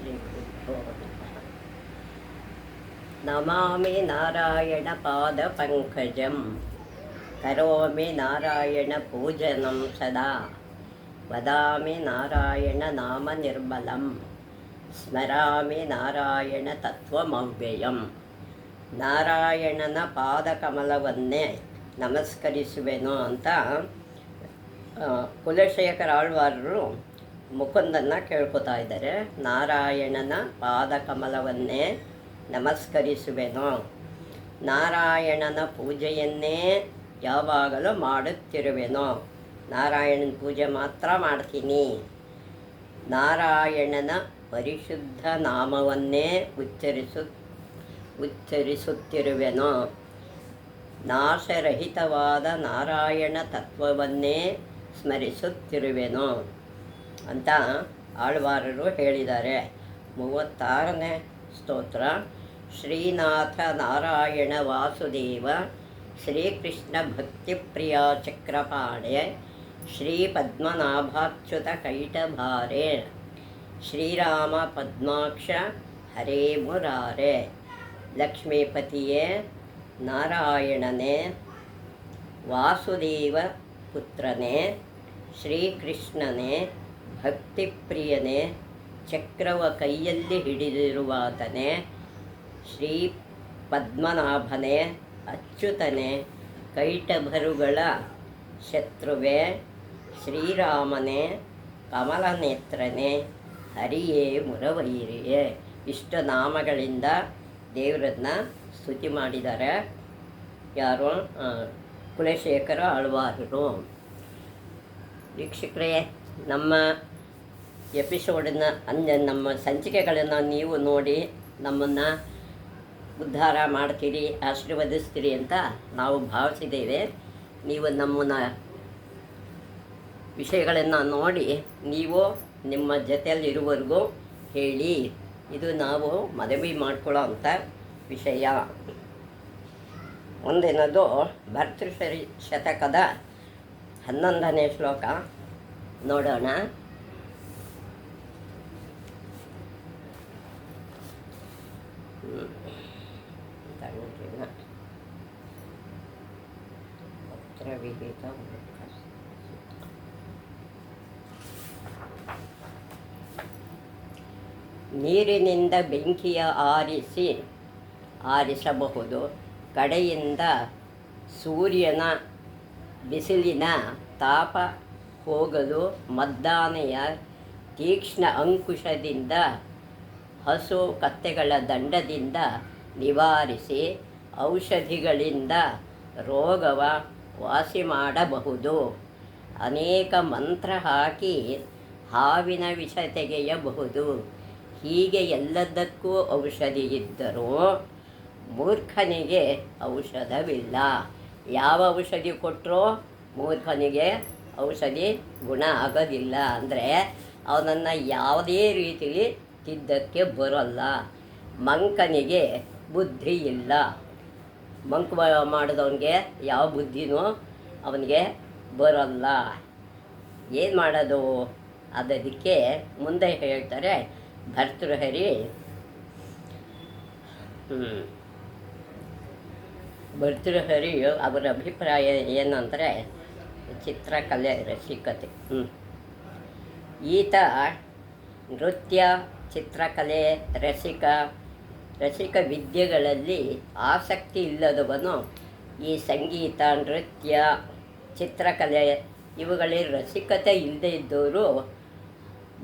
श्रीगुरुभ्यो नमः। नमामि नारायणपादपङ्कजं करोमि नारायणपूजनं सदा वदामि नारायणनामनिर्मलं स्मरामि नारायणतत्त्वमव्ययं ನಾರಾಯಣನ ಪಾದಕಮಲವನ್ನೇ ನಮಸ್ಕರಿಸುವೆನು ಅಂತ ಕುಲಶೇಖರ ಆಳ್ವಾರರು ಮುಕುಂದನ್ನು ಕೇಳ್ಕೊತಾ ಇದ್ದಾರೆ. ನಾರಾಯಣನ ಪಾದಕಮಲವನ್ನೇ ನಮಸ್ಕರಿಸುವೆನು, ನಾರಾಯಣನ ಪೂಜೆಯನ್ನೇ ಯಾವಾಗಲೂ ಮಾಡುತ್ತಿರುವೆನು, ನಾರಾಯಣನ ಪೂಜೆ ಮಾತ್ರ ಮಾಡ್ತೀನಿ, ನಾರಾಯಣನ ಪರಿಶುದ್ಧ ನಾಮವನ್ನೇ ಉಚ್ಚರಿಸುತ್ತಿರುವೆನು, ನಾಶರಹಿತವಾದ ನಾರಾಯಣ ತತ್ವವನ್ನೇ ಸ್ಮರಿಸುತ್ತಿರುವೆನು ಅಂತ ಆಳ್ವಾರರು ಹೇಳಿದ್ದಾರೆ. 36ನೇ ಸ್ತೋತ್ರ. ಶ್ರೀನಾಥ ನಾರಾಯಣ ವಾಸುದೇವ ಶ್ರೀಕೃಷ್ಣ ಭಕ್ತಿಪ್ರಿಯ ಚಕ್ರಪಾಣೆ ಶ್ರೀ ಪದ್ಮನಾಭಾಚ್ಯುತ ಕೈಟಭಾರೆ ಶ್ರೀರಾಮ ಪದ್ಮಾಕ್ಷ ಹರೇ ಮುರಾರೆ. ಲಕ್ಷ್ಮೀಪತಿಯೇ, ನಾರಾಯಣನೇ, ವಾಸುದೇವ ಪುತ್ರನೇ, ಶ್ರೀಕೃಷ್ಣನೇ, ಭಕ್ತಿಪ್ರಿಯನೇ, ಚಕ್ರವ ಕೈಯಲ್ಲಿ ಹಿಡಿದಿರುವಾತನೇ, ಶ್ರೀ ಪದ್ಮನಾಭನೇ, ಅಚ್ಯುತನೇ, ಕೈಟಭರುಗಳ ಶತ್ರುವೆ, ಶ್ರೀರಾಮನೇ, ಕಮಲನೇತ್ರನೇ, ಹರಿಯೇ ಮುರವೈರಿಯೇ. ಇಷ್ಟ ನಾಮಗಳಿಂದ ದೇವರನ್ನ ಸ್ತುತಿ ಮಾಡಿದ್ದಾರೆ. ಯಾರು? ಕುಲಶೇಖರ ಆಳ್ವಾರರು. ವೀಕ್ಷಕರೇ, ನಮ್ಮ ಎಪಿಸೋಡನ್ನು ನಮ್ಮ ಸಂಚಿಕೆಗಳನ್ನು ನೀವು ನೋಡಿ ನಮ್ಮನ್ನು ಉದ್ಧಾರ ಮಾಡ್ತೀರಿ, ಆಶೀರ್ವದಿಸ್ತೀರಿ ಅಂತ ನಾವು ಭಾವಿಸಿದ್ದೇವೆ. ನೀವು ನಮ್ಮನ್ನ ವಿಷಯಗಳನ್ನು ನೋಡಿ ನೀವು ನಿಮ್ಮ ಜೊತೆಯಲ್ಲಿರುವವರೆಗೂ ಹೇಳಿ. ಇದು ನಾವು ಮನವಿ ಮಾಡ್ಕೊಳ್ಳೋ ಅಂಥ ವಿಷಯ. ಮುಂದಿನದು ಭರ್ತೃಹರಿ ಶತಕದ 11ನೇ ಶ್ಲೋಕ ನೋಡೋಣ. ಪತ್ರವಿಹಿತ ನೀರಿನಿಂದ ಬೆಂಕಿಯ ಆರಿಸಬಹುದು, ಕಡೆಯಿಂದ ಸೂರ್ಯನ ಬಿಸಿಲಿನ ತಾಪ ಹೋಗಲು ಮದ್ದಾನೆಯ ತೀಕ್ಷ್ಣ ಅಂಕುಶದಿಂದ ಹಸು ಕತ್ತೆಗಳ ದಂಡದಿಂದ ನಿವಾರಿಸಿ ಔಷಧಿಗಳಿಂದ ರೋಗವ ವಾಸಿ ಮಾಡಬಹುದು. ಅನೇಕ ಮಂತ್ರ ಹಾಕಿ ಹಾವಿನ ವಿಷ ತೆಗೆಯಬಹುದು. ಹೀಗೆ ಎಲ್ಲದಕ್ಕೂ ಔಷಧಿ ಇದ್ದರೂ ಮೂರ್ಖನಿಗೆ ಔಷಧವಿಲ್ಲ. ಯಾವ ಔಷಧಿ ಕೊಟ್ಟರೂ ಮೂರ್ಖನಿಗೆ ಔಷಧಿ ಗುಣ ಆಗೋದಿಲ್ಲ. ಅಂದರೆ ಅವನನ್ನು ಯಾವುದೇ ರೀತಿಲಿ ತಿದ್ದಕ್ಕೆ ಬರೋಲ್ಲ. ಮಂಕನಿಗೆ ಬುದ್ಧಿ ಇಲ್ಲ. ಮಂಕು ಮಾಡಿದವನಿಗೆ ಯಾವ ಬುದ್ಧಿನೂ ಅವನಿಗೆ ಬರೋಲ್ಲ. ಏನು ಮಾಡೋದು? ಅದಕ್ಕೆ ಮುಂದೆ ಹೇಳ್ತಾರೆ ಭರ್ತೃಹರಿ. ಭರ್ತೃಹರಿ ಅವರ ಅಭಿಪ್ರಾಯ ಏನಂದರೆ ಚಿತ್ರಕಲೆ ರಸಿಕತೆ. ಈತ ನೃತ್ಯ, ಚಿತ್ರಕಲೆ, ರಸಿಕ ವಿದ್ಯೆಗಳಲ್ಲಿ ಆಸಕ್ತಿ ಇಲ್ಲದವನು. ಈ ಸಂಗೀತ, ನೃತ್ಯ, ಚಿತ್ರಕಲೆ ಇವುಗಳಲ್ಲಿ ರಸಿಕತೆ ಇಲ್ಲದೆ ಇದ್ದವರು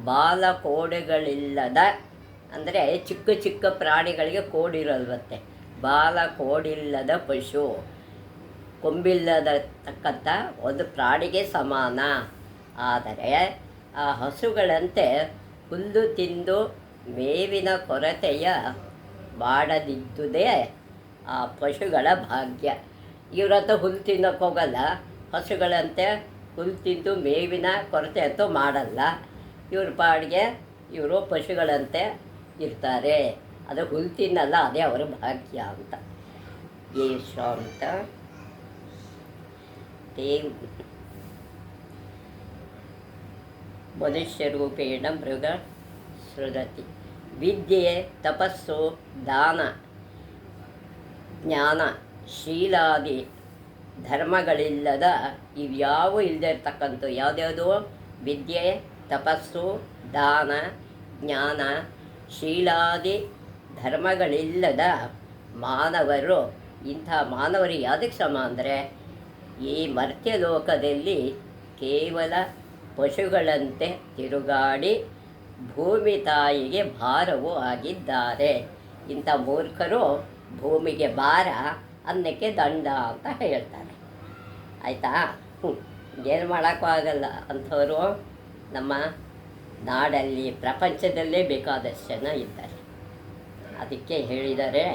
ಬಾಲಕೋಡೆಗಳಿಲ್ಲದ, ಅಂದರೆ ಚಿಕ್ಕ ಚಿಕ್ಕ ಪ್ರಾಣಿಗಳಿಗೆ ಕೋಡಿರಲ್ವತ್ತೆ, ಬಾಲಕೋಡಿಲ್ಲದ ಪಶು, ಕೊಂಬಿಲ್ಲದ ತಕ್ಕಂಥ ಒಂದು ಪ್ರಾಣಿಗೆ ಸಮಾನ. ಆದರೆ ಆ ಹಸುಗಳಂತೆ ಹುಲ್ಲು ತಿಂದು ಮೇವಿನ ಕೊರತೆಯ ಮಾಡದಿದ್ದುದೇ ಆ ಪಶುಗಳ ಭಾಗ್ಯ. ಇವರತ್ತ ಹುಲ್ಲು ತಿನ್ನೋಕ್ಕೆ ಹೋಗಲ್ಲ, ಹಸುಗಳಂತೆ ಹುಲ್ಲು ತಿಂದು ಮೇವಿನ ಕೊರತೆ ಅಂತೂ ಮಾಡಲ್ಲ. ಇವ್ರ ಪಾಡಿಗೆ ಇವರು ಪಶುಗಳಂತೆ ಇರ್ತಾರೆ. ಅದು ಹುಲ್ಲು ತಿನ್ನಲ್ಲ, ಅದೇ ಅವರ ಭಾಗ್ಯ ಅಂತ. ಶಾಂತ ದೇವ್ ಮನುಷ್ಯ ರೂಪೇಣ ಮೃಗ ಸೃಜತಿ. ವಿದ್ಯೆ, ತಪಸ್ಸು, ದಾನ, ಜ್ಞಾನ, ಶೀಲಾದಿ ಧರ್ಮಗಳಿಲ್ಲದ ಇವ್ಯಾವೂ ಇಲ್ಲದೆ ಇರ್ತಕ್ಕಂಥ ಯಾವುದ್ಯಾವುದು ವಿದ್ಯೆ, ತಪಸ್ಸು, ದಾನ, ಜ್ಞಾನ, ಶೀಲಾದಿ ಧರ್ಮಗಳಿಲ್ಲದ ಮಾನವರು, ಇಂಥ ಮಾನವರು ಯಾವುದಕ್ಕೆ ಸಮ ಅಂದರೆ ಈ ಮರ್ತ್ಯಲೋಕದಲ್ಲಿ ಕೇವಲ ಪಶುಗಳಂತೆ ತಿರುಗಾಡಿ ಭೂಮಿ ತಾಯಿಗೆ ಭಾರವೂ ಆಗಿದ್ದಾರೆ. ಇಂಥ ಮೂರ್ಖರು ಭೂಮಿಗೆ ಭಾರ, ಅನ್ನಕ್ಕೆ ದಂಡ ಅಂತ ಹೇಳ್ತಾರೆ. ಆಯಿತಾ? ಏನು ಮಾಡೋಕ್ಕೂ ಆಗಲ್ಲ. ಅಂಥವರು ನಮ್ಮ ನಾಡಲ್ಲಿ, ಪ್ರಪಂಚದಲ್ಲೇ ಬೇಕಾದಷ್ಟು ಜನ ಇದ್ದಾರೆ. ಅದಕ್ಕೆ ಹೇಳಿದರೆ,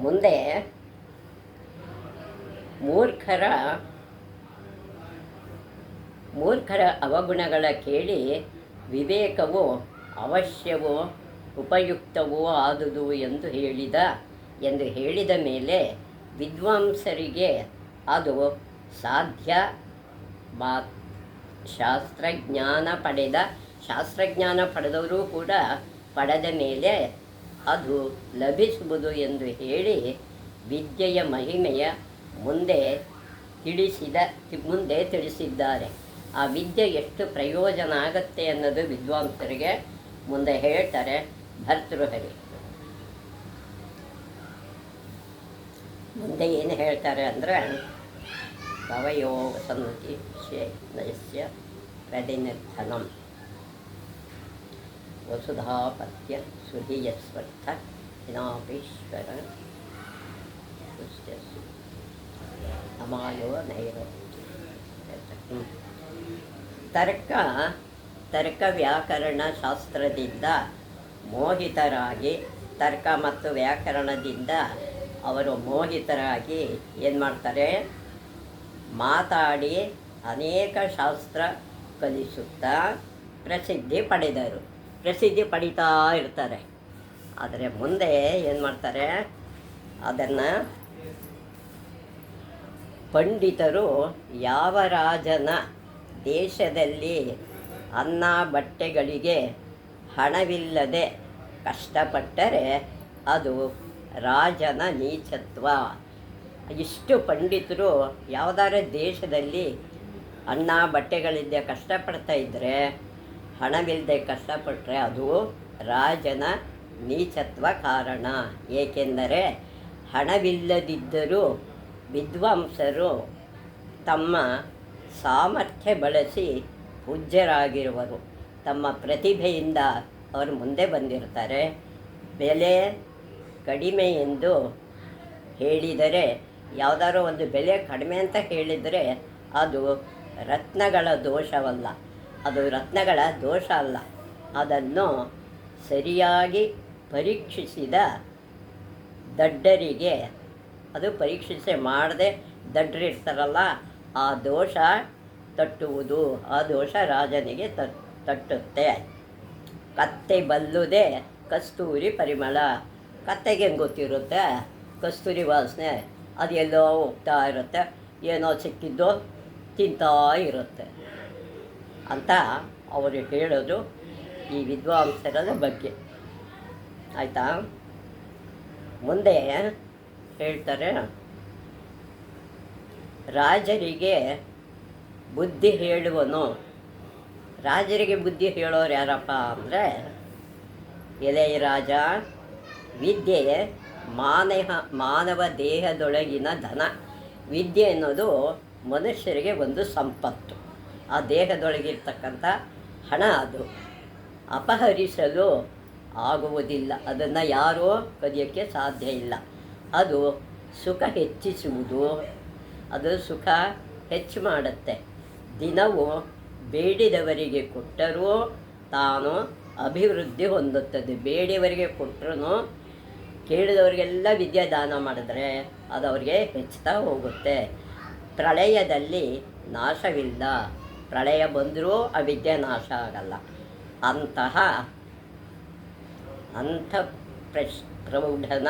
ಮುಂದೆ ಮೂರ್ಖರ ಅವಗುಣಗಳ ಕೇಳಿ ವಿವೇಕವು ಅವಶ್ಯವೋ ಉಪಯುಕ್ತವೂ ಆದುದು ಎಂದು ಹೇಳಿದ ಮೇಲೆ ವಿದ್ವಾಂಸರಿಗೆ ಅದು ಸಾಧ್ಯ. ಶಾಸ್ತ್ರಜ್ಞಾನ ಪಡೆದವರು ಕೂಡ ಪಡೆದ ಮೇಲೆ ಅದು ಲಭಿಸುವುದು ಎಂದು ಹೇಳಿ ವಿದ್ಯೆಯ ಮಹಿಮೆಯ ಮುಂದೆ ತಿಳಿಸಿದ್ದಾರೆ. ಆ ವಿದ್ಯೆ ಎಷ್ಟು ಪ್ರಯೋಜನ ಆಗತ್ತೆ ಅನ್ನೋದು ವಿದ್ವಾಂಸರಿಗೆ ಮುಂದೆ ಹೇಳ್ತಾರೆ ಭರ್ತೃಹರಿ. ಮುಂದೆ ಏನು ಹೇಳ್ತಾರೆ ಅಂದರೆ, ಭವಯೋಗ ಸನ್ನತಿ ನಯಸ್ಯ ಪ್ರತಿನಿಧನಂ ವಸುಧಾಪತ್ಯ ಸುಧಿಯಸ್ವರ್ಥ ವಿನಾಪೀಶ್ವರ ಅಮಾಯೋ ನೈರೋ. ತರ್ಕ ವ್ಯಾಕರಣ ಶಾಸ್ತ್ರದಿಂದ ಮೋಹಿತರಾಗಿ, ತರ್ಕ ಮತ್ತು ವ್ಯಾಕರಣದಿಂದ ಅವರು ಮೋಹಿತರಾಗಿ ಏನು ಮಾಡ್ತಾರೆ, ಮಾತಾಡಿ ಅನೇಕ ಶಾಸ್ತ್ರ ಕಲಿಸುತ್ತಾ ಪ್ರಸಿದ್ಧಿ ಪಡಿತಾ ಇರ್ತಾರೆ. ಆದರೆ ಮುಂದೆ ಏನು ಮಾಡ್ತಾರೆ, ಅದನ್ನು ಪಂಡಿತರು ಯಾವ ರಾಜನ ದೇಶದಲ್ಲಿ ಅನ್ನ ಬಟ್ಟೆಗಳಿಗೆ ಹಣವಿಲ್ಲದೆ ಕಷ್ಟಪಟ್ಟರೆ ಅದು ರಾಜನ ನೀಚತ್ವ. ಇಷ್ಟು ಪಂಡಿತರು ಯಾವುದಾರ ದೇಶದಲ್ಲಿ ಅನ್ನ ಬಟ್ಟೆಗಳಿದ್ದೆ ಕಷ್ಟಪಡ್ತಾ ಇದ್ದರೆ, ಹಣವಿಲ್ಲದೆ ಕಷ್ಟಪಟ್ಟರೆ ಅದು ರಾಜನ ನೀಚತ್ವ ಕಾರಣ. ಏಕೆಂದರೆ ಹಣವಿಲ್ಲದಿದ್ದರೂ ವಿದ್ವಾಂಸರು ತಮ್ಮ ಸಾಮರ್ಥ್ಯ ಬಳಸಿ ಪೂಜ್ಯರಾಗಿರುವರು. ತಮ್ಮ ಪ್ರತಿಭೆಯಿಂದ ಅವರು ಮುಂದೆ ಬಂದಿರ್ತಾರೆ. ಬೆಲೆ ಕಡಿಮೆ ಎಂದು ಹೇಳಿದರೆ, ಯಾವುದಾದ್ರೂ ಒಂದು ಬೆಲೆ ಕಡಿಮೆ ಅಂತ ಹೇಳಿದರೆ ಅದು ರತ್ನಗಳ ದೋಷವಲ್ಲ, ಅದು ರತ್ನಗಳ ದೋಷ ಅಲ್ಲ. ಅದನ್ನು ಸರಿಯಾಗಿ ಪರೀಕ್ಷಿಸಿದ ದಡ್ಡರಿಗೆ, ಅದು ಪರೀಕ್ಷಿಸಿ ಮಾಡದೆ ದಡ್ಡರಿರ್ತಾರಲ್ಲ, ಆ ದೋಷ ತಟ್ಟುವುದು, ಆ ದೋಷ ರಾಜನಿಗೆ ತಟ್ಟುತ್ತೆ. ಕತ್ತೆ ಬಲ್ಲುದೆ ಕಸ್ತೂರಿ ಪರಿಮಳ. ಕತ್ತೆಗೆ ಹೆಂಗೆ ಗೊತ್ತಿರುತ್ತೆ ಕಸ್ತೂರಿ ವಾಸನೆ? ಅದು ಎಲ್ಲೋ ಹೋಗ್ತಾ ಇರುತ್ತೆ, ಏನೋ ಸಿಕ್ಕಿದ್ದು ತಿಂತಾ ಇರುತ್ತೆ ಅಂತ ಅವರು ಹೇಳೋದು ಈ ವಿದ್ವಾಂಸರ ಬಗ್ಗೆ. ಆಯಿತಾ? ಮುಂದೆ ಹೇಳ್ತಾರೆ, ರಾಜರಿಗೆ ಬುದ್ಧಿ ಹೇಳುವನು. ರಾಜರಿಗೆ ಬುದ್ಧಿ ಹೇಳೋರು ಯಾರಪ್ಪ ಅಂದರೆ, ಎಲೆಯ ರಾಜ, ವಿದ್ಯೆ ಮಾನವ ದೇಹದೊಳಗಿನ ಧನ. ವಿದ್ಯೆ ಅನ್ನೋದು ಮನುಷ್ಯರಿಗೆ ಒಂದು ಸಂಪತ್ತು. ಆ ದೇಹದೊಳಗಿರ್ತಕ್ಕಂಥ ಹಣ ಅದು ಅಪಹರಿಸಲು ಆಗುವುದಿಲ್ಲ. ಅದನ್ನು ಯಾರೂ ಕದಿಯೋಕ್ಕೆ ಸಾಧ್ಯ ಇಲ್ಲ. ಅದು ಸುಖ ಹೆಚ್ಚಿಸುವುದು, ಅದು ಸುಖ ಹೆಚ್ಚು ಮಾಡುತ್ತೆ. ದಿನವೂ ಬೇಡಿದವರಿಗೆ ಕೊಟ್ಟರೂ ತಾನು ಅಭಿವೃದ್ಧಿ ಹೊಂದುತ್ತದೆ. ಬೇಡಿಯವರಿಗೆ ಕೊಟ್ಟರು ಕೇಳಿದವರಿಗೆಲ್ಲ ವಿದ್ಯೆ ದಾನ ಮಾಡಿದ್ರೆ ಅದು ಅವ್ರಿಗೆ ಹೆಚ್ಚುತ್ತಾ ಹೋಗುತ್ತೆ. ಪ್ರಳಯದಲ್ಲಿ ನಾಶವಿಲ್ಲ. ಪ್ರಳಯ ಬಂದರೂ ಆ ವಿದ್ಯೆ ನಾಶ ಆಗಲ್ಲ. ಪ್ರೌಢನ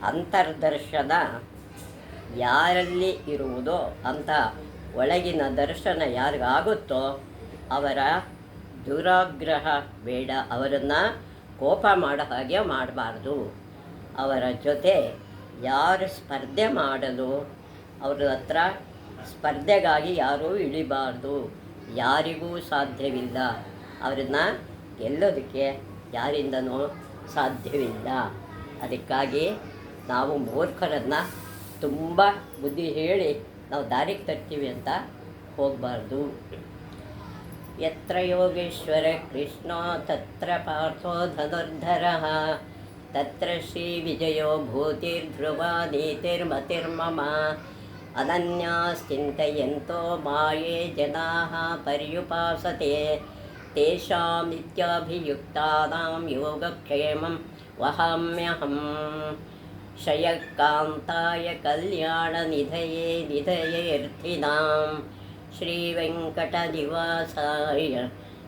ಅಂತರ್ದರ್ಶನ ಯಾರಲ್ಲಿ ಇರುವುದೋ ಅಂಥ ಒಳಗಿನ ದರ್ಶನ ಯಾರಿಗಾಗುತ್ತೋ ಅವರ ದುರಾಗ್ರಹ ಬೇಡ, ಅವರನ್ನು ಕೋಪ ಮಾಡೋ ಹಾಗೆ ಮಾಡಬಾರ್ದು. ಅವರ ಜೊತೆ ಯಾರು ಸ್ಪರ್ಧೆ ಮಾಡಲು ಅವ್ರ ಹತ್ರ ಸ್ಪರ್ಧೆಗಾಗಿ ಯಾರೂ ಇಳಿಬಾರ್ದು, ಯಾರಿಗೂ ಸಾಧ್ಯವಿಲ್ಲ. ಅವರನ್ನು ಗೆಲ್ಲೋದಕ್ಕೆ ಯಾರಿಂದನೂ ಸಾಧ್ಯವಿಲ್ಲ. ಅದಕ್ಕಾಗಿ ನಾವು ಮೂರ್ಖರನ್ನು ತುಂಬ ಬುದ್ಧಿ ಹೇಳಿ ನಾವು ದಾರಿಗೆ ತರ್ತೀವಿ ಅಂತ ಹೋಗಬಾರ್ದು. ಯತ್ರ ಯೋಗೇಶ್ವರ ಕೃಷ್ಣೋ ತತ್ರ ಪಾರ್ಥೋ ಧನುರ್ಧರಃ, ತತ್ರ ಶ್ರೀ ವಿಜಯೋ ಭೂತಿರ್ಧ್ರುವ ನೀತಿರ್ಮತಿರ್ಮಮ. ಅನನ್ಯಾಶ್ಚಿಂತಯಂತೋ ಮಾಯೇ ಜನಾಃ ಪರ್ಯುಪಾಸತೆ, ತೇಷಾಮಿತ್ಯಭಿಯುಕ್ತಾನಾಂ ಯೋಗಕ್ಷೇಮಂ ವಹಾಮ್ಯಹಂ. ಶ್ರೇಯಃಕಾಂತಾಯ ಕಲ್ಯಾಣನಿಧಯೇ ನಿಧಯೇರ್ಥಿನಾಂ, ಶ್ರೀವೆಂಕಟನಿವಾಸಾಯ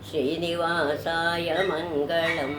ಶ್ರೀನಿವಾಸಾಯ ಮಂಗಳಂ.